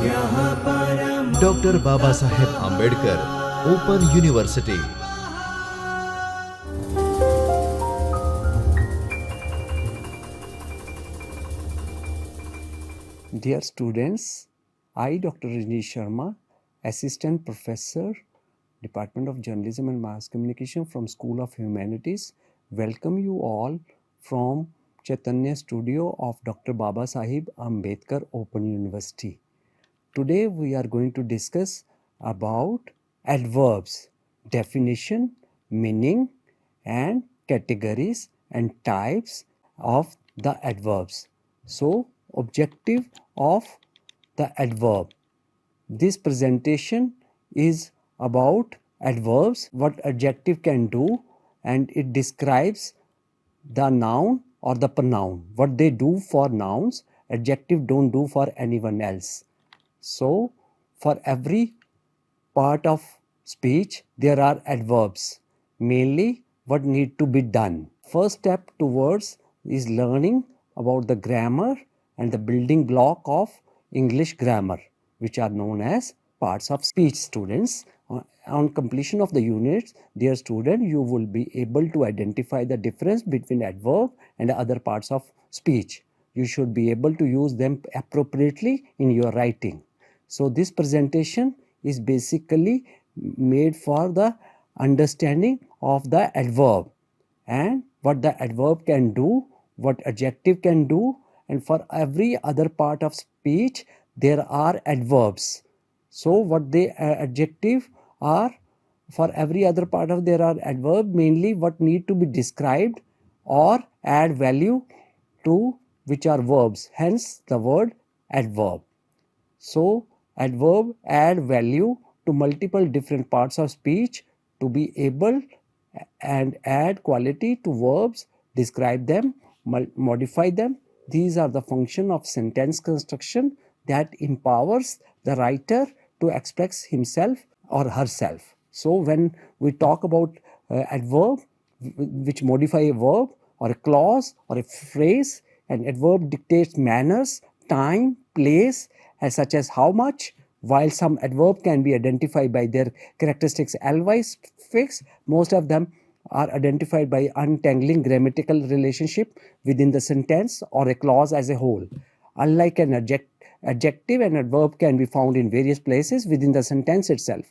Dr. Baba Saheb Ambedkar Open University. Dear students, I, Dr. Rajneesh Sharma, Assistant Professor, Department of Journalism and Mass Communication from School of Humanities, welcome you all from Chaitanya Studio of Dr. Baba Saheb Ambedkar Open University. Today we are going to discuss about adverbs, definition, meaning and categories and types of the adverbs. So, objective of the adverb. This presentation is about adverbs, what adjective can do, and it describes the noun or the pronoun, what they do for nouns, adjective don't do for anyone else. So, for every part of speech, there are adverbs, mainly what need to be done. First step towards is learning about the grammar and the building block of English grammar, which are known as parts of speech. Students, on completion of the units, dear student, you will be able to identify the difference between adverb and other parts of speech. You should be able to use them appropriately in your writing. So this presentation is basically made for the understanding of the adverb and what the adverb can do, what adjective can do, and for every other part of speech there are adverbs. So what the adjective are, for every other part of there are adverb, mainly what need to be described or add value to which are verbs, hence the word adverb. So adverb add value to multiple different parts of speech to be able and add quality to verbs, describe them, modify them. These are the function of sentence construction that empowers the writer to express himself or herself. So when we talk about adverb which modify a verb or a clause or a phrase, an adverb dictates manners, time, place, such as how much. While some adverb can be identified by their characteristics ly fix, most of them are identified by untangling grammatical relationship within the sentence or a clause as a whole. Unlike an adjective, an adverb can be found in various places within the sentence itself.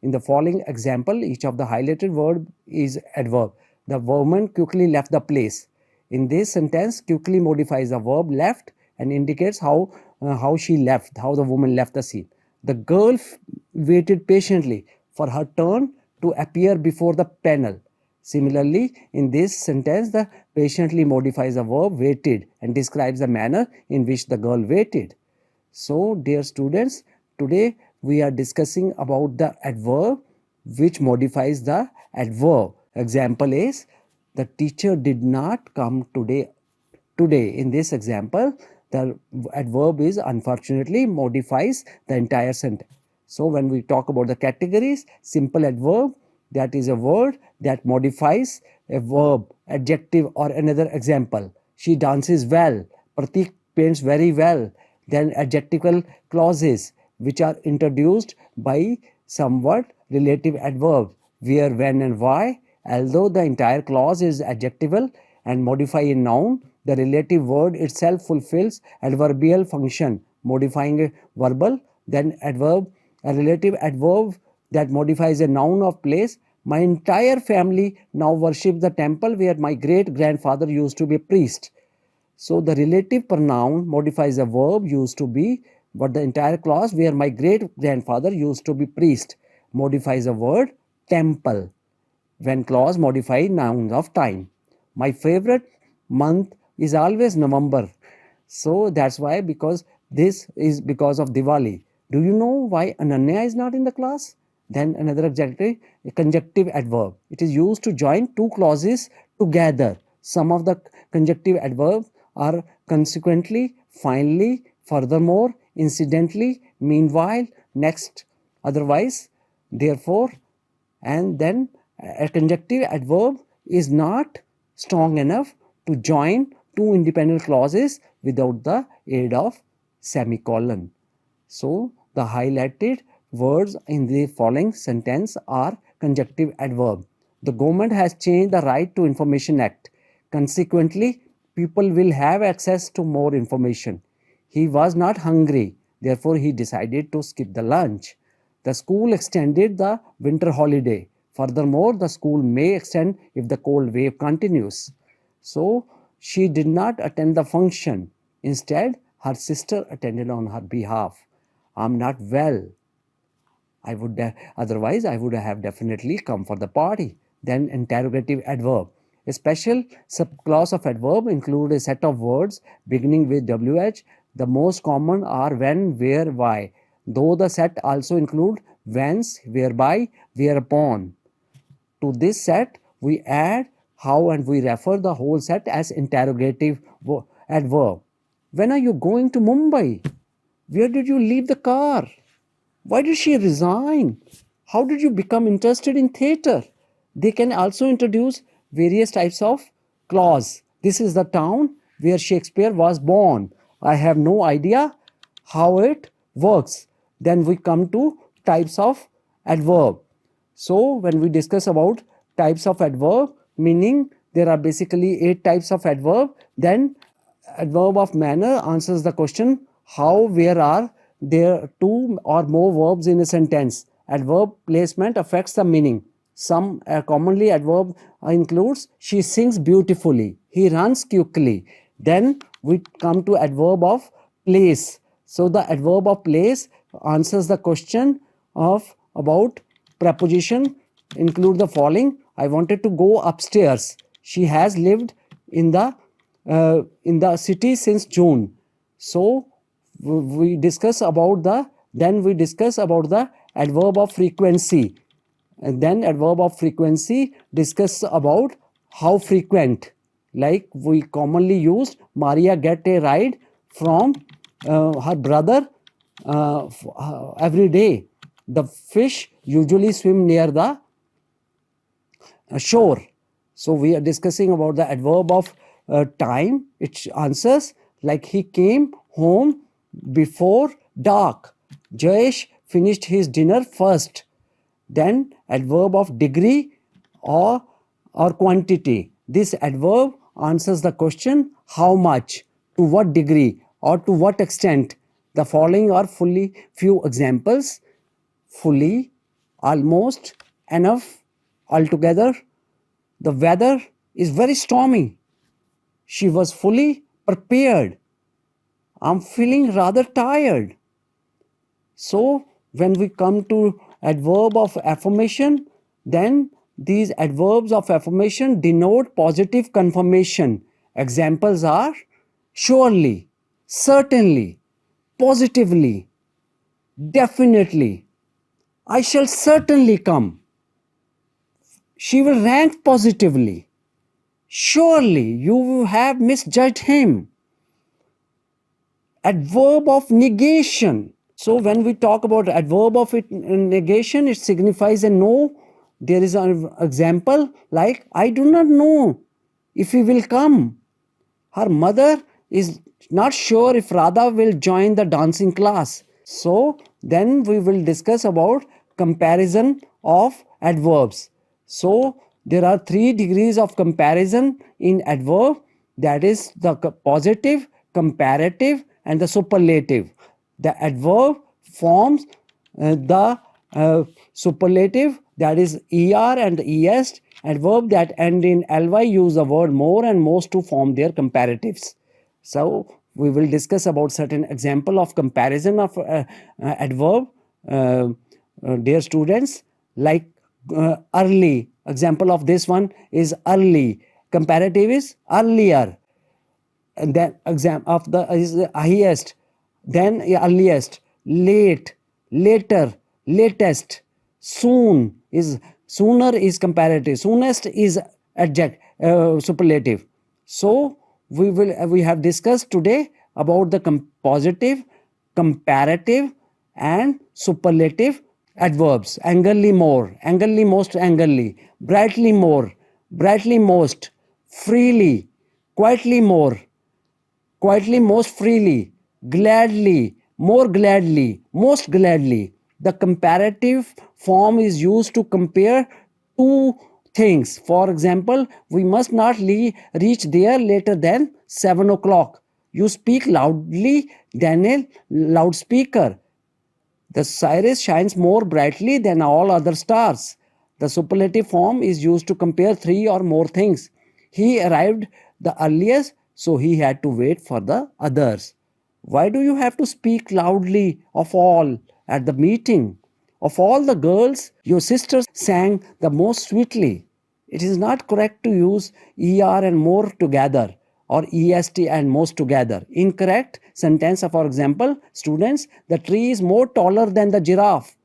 In the following example, each of the highlighted word is adverb. The woman quickly left the place. In this sentence, quickly modifies the verb left and indicates how she left, how the woman left the scene. The girl waited patiently for her turn to appear before the panel. Similarly, in this sentence, the patiently modifies the verb waited and describes the manner in which the girl waited. So, dear students, today we are discussing about the adverb which modifies the adverb. Example is, the teacher did not come today. In this example, the adverb is unfortunately modifies the entire sentence. So when we talk about the categories, simple adverb, that is a word that modifies a verb, adjective or another example. She dances well. Pratik paints very well. Then adjectival clauses which are introduced by somewhat relative adverbs, where, when and why. Although the entire clause is adjectival and modify a noun, the relative word itself fulfills adverbial function, modifying a verbal. Then adverb, a relative adverb that modifies a noun of place. My entire family now worships the temple where my great grandfather used to be a priest. So the relative pronoun modifies a verb used to be, but the entire clause where my great grandfather used to be priest modifies a word temple. When clause modify nouns of time. My favorite month is always November. So that's why, because this is because of Diwali. Do you know why Ananya is not in the class? Then another adjective, a conjunctive adverb. It is used to join two clauses together. Some of the conjunctive adverbs are consequently, finally, furthermore, incidentally, meanwhile, next, otherwise, therefore, and then a conjunctive adverb is not strong enough to join two independent clauses without the aid of semicolon. So the highlighted words in the following sentence are conjunctive adverb. The government has changed the Right to Information Act. Consequently, people will have access to more information. He was not hungry, therefore he decided to skip the lunch. The school extended the winter holiday. Furthermore, the school may extend if the cold wave continues. So she did not attend the function. Instead, her sister attended on her behalf. I'm not well. Otherwise I would have definitely come for the party. Then interrogative adverb. A special subclass of adverb include a set of words beginning with WH. The most common are when, where, why. Though the set also include whence, whereby, whereupon. To this set, we add how and we refer the whole set as interrogative adverb. When are you going to Mumbai? Where did you leave the car? Why did she resign? How did you become interested in theatre? They can also introduce various types of clause. This is the town where Shakespeare was born. I have no idea how it works. Then we come to types of adverb. So when we discuss about types of adverb, meaning there are basically 8 types of adverb, then adverb of manner answers the question how, where are there 2 or more verbs in a sentence. Adverb placement affects the meaning. Some commonly adverb includes she sings beautifully, he runs quickly. Then we come to adverb of place. So the adverb of place answers the question of about preposition include the following. I wanted to go upstairs. She has lived in the city since June. So we discuss about the adverb of frequency. And then adverb of frequency discuss about how frequent. Like we commonly used Maria get a ride from her brother every day. The fish usually swim near the shore. So we are discussing about the adverb of time. It answers like he came home before dark. Jayesh finished his dinner first. Then adverb of degree or quantity. This adverb answers the question how much, to what degree, or to what extent. The following are fully few examples. Fully, almost, enough, altogether. The weather is very stormy. She was fully prepared. I'm feeling rather tired. So when we come to adverb of affirmation, then these adverbs of affirmation denote positive confirmation. Examples are surely, certainly, positively, definitely. I shall certainly come. She will rank positively. Surely you have misjudged him. Adverb of negation. So when we talk about adverb of negation, it signifies a no. There is an example like I do not know if he will come. Her mother is not sure if Radha will join the dancing class. So then we will discuss about comparison of adverbs. So there are 3 degrees of comparison in adverb, that is the positive, comparative and the superlative. The adverb forms the superlative, that is er and est. Adverb that end in ly use the word more and most to form their comparatives. So we will discuss about certain example of comparison of adverb, dear students, like early. Example of this one is early. Comparative is earlier. And then example of the is highest, then earliest, late, later, latest, soon is sooner is comparative, soonest is superlative. So we have discussed today about the positive, comparative and superlative adverbs. Angrily more, angrily most, angrily, brightly more, brightly most, freely, quietly more, quietly most freely, gladly, more gladly, most gladly. The comparative form is used to compare two things. For example, we must not reach there later than 7 o'clock. You speak loudly than a loudspeaker. The Sirius shines more brightly than all other stars. The superlative form is used to compare three or more things. He arrived the earliest, so he had to wait for the others. Why do you have to speak loudly of all at the meeting? Of all the girls, your sisters sang the most sweetly. It is not correct to use ER and more together or EST and most together. Incorrect sentence, for example, students, the tree is more taller than the giraffe.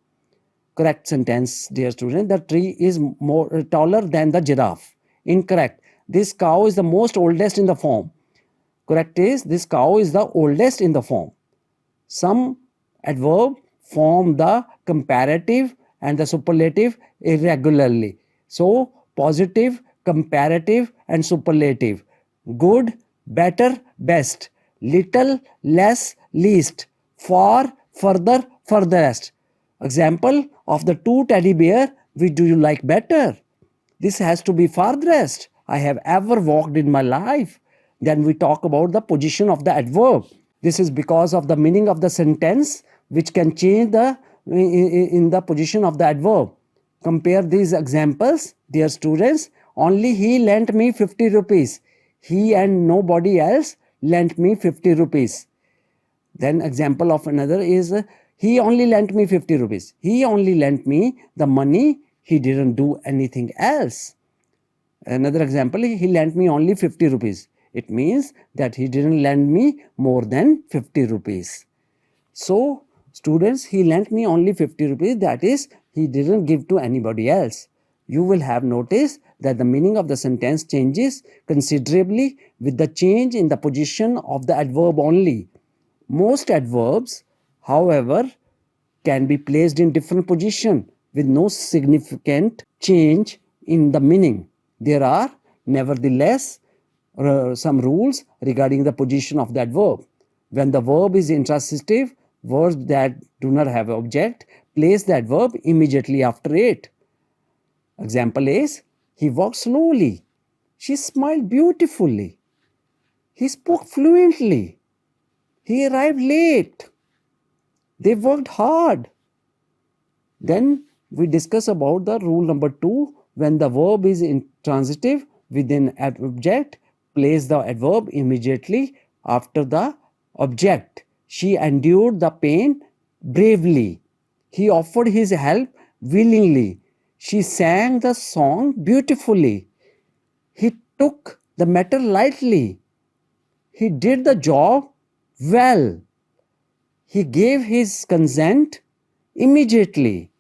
Correct sentence, dear student, the tree is more taller than the giraffe. Incorrect. This cow is the most oldest in the form. Correct is, this cow is the oldest in the form. Some adverb form the comparative and the superlative irregularly. So, positive, comparative, and superlative. Good, better, best. Little, less, least. Far, further, furthest. Example of the two teddy bear, which do you like better? This has to be farthest I have ever walked in my life. Then we talk about the position of the adverb. This is because of the meaning of the sentence, which can change in the position of the adverb. Compare these examples, dear students. Only he lent me 50 rupees. He and nobody else lent me 50 rupees. Then example of another is, he only lent me 50 rupees. He only lent me the money. He didn't do anything else. Another example, he lent me only 50 rupees. It means that he didn't lend me more than 50 rupees. So, students, he lent me only 50 rupees. That is, he didn't give to anybody else. You will have noticed that the meaning of the sentence changes considerably with the change in the position of the adverb only. Most adverbs, however, can be placed in different position with no significant change in the meaning. There are, nevertheless, some rules regarding the position of the adverb. When the verb is intransitive, words that do not have object, place the adverb immediately after it. Example is, he walked slowly. She smiled beautifully. He spoke fluently. He arrived late. They worked hard. Then we discuss about the rule number 2. When the verb is intransitive with an object, place the adverb immediately after the object. She endured the pain bravely. He offered his help willingly. She sang the song beautifully. He took the matter lightly. He did the job well. He gave his consent immediately.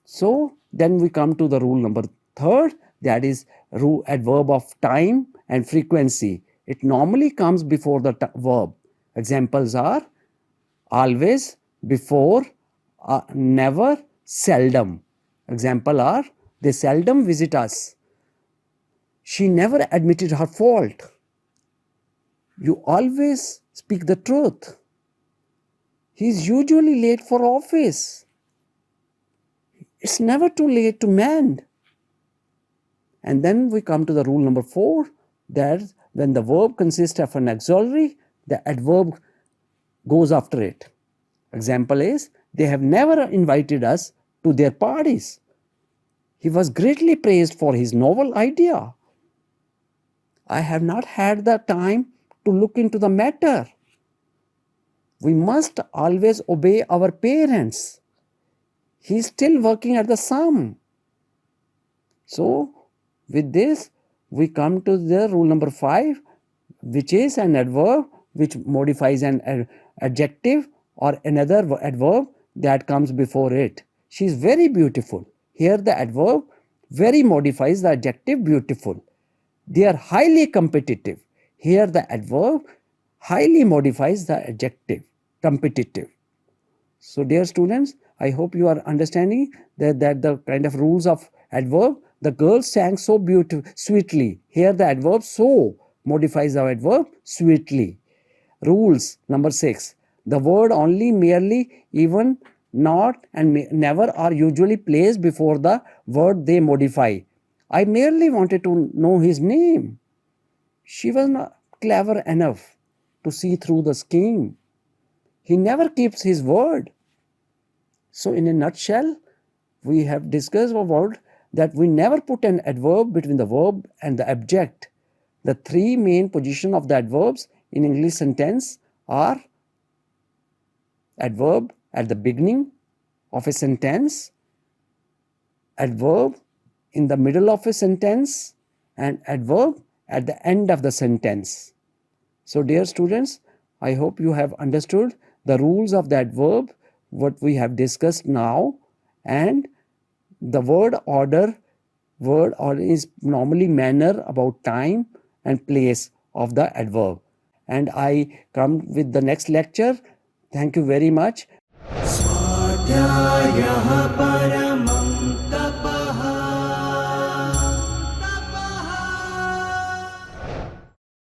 So, then we come to the rule number 3, that is adverb of time and frequency. It normally comes before the verb. Examples are always, before, never, seldom. Example are, they seldom visit us. She never admitted her fault. You always speak the truth. He is usually late for office. It's never too late to mend. And then we come to the rule number 4, that when the verb consists of an auxiliary, the adverb goes after it. Example is, they have never invited us to their parties. He was greatly praised for his novel idea. I have not had the time to look into the matter. We must always obey our parents. He is still working at the sum. So, with this, we come to the rule number 5, which is an adverb which modifies an adjective or another adverb that comes before it. She is very beautiful. Here the adverb very modifies the adjective beautiful. They are highly competitive. Here the adverb highly modifies the adjective competitive. So, dear students, I hope you are understanding that the kind of rules of adverb. The girls sang so sweetly. Here the adverb so modifies the adverb sweetly. Rules number 6. The word only, merely, even, not, and never are usually placed before the word they modify. I merely wanted to know his name. She was not clever enough to see through the scheme. He never keeps his word. So, in a nutshell, we have discussed about that we never put an adverb between the verb and the object. The three main positions of the adverbs in English sentence are adverb at the beginning of a sentence, adverb in the middle of a sentence, and adverb at the end of the sentence. So, dear students, I hope you have understood the rules of the adverb, what we have discussed now, and the word order is normally manner, about time and place of the adverb. And I come with the next lecture. Thank you very much.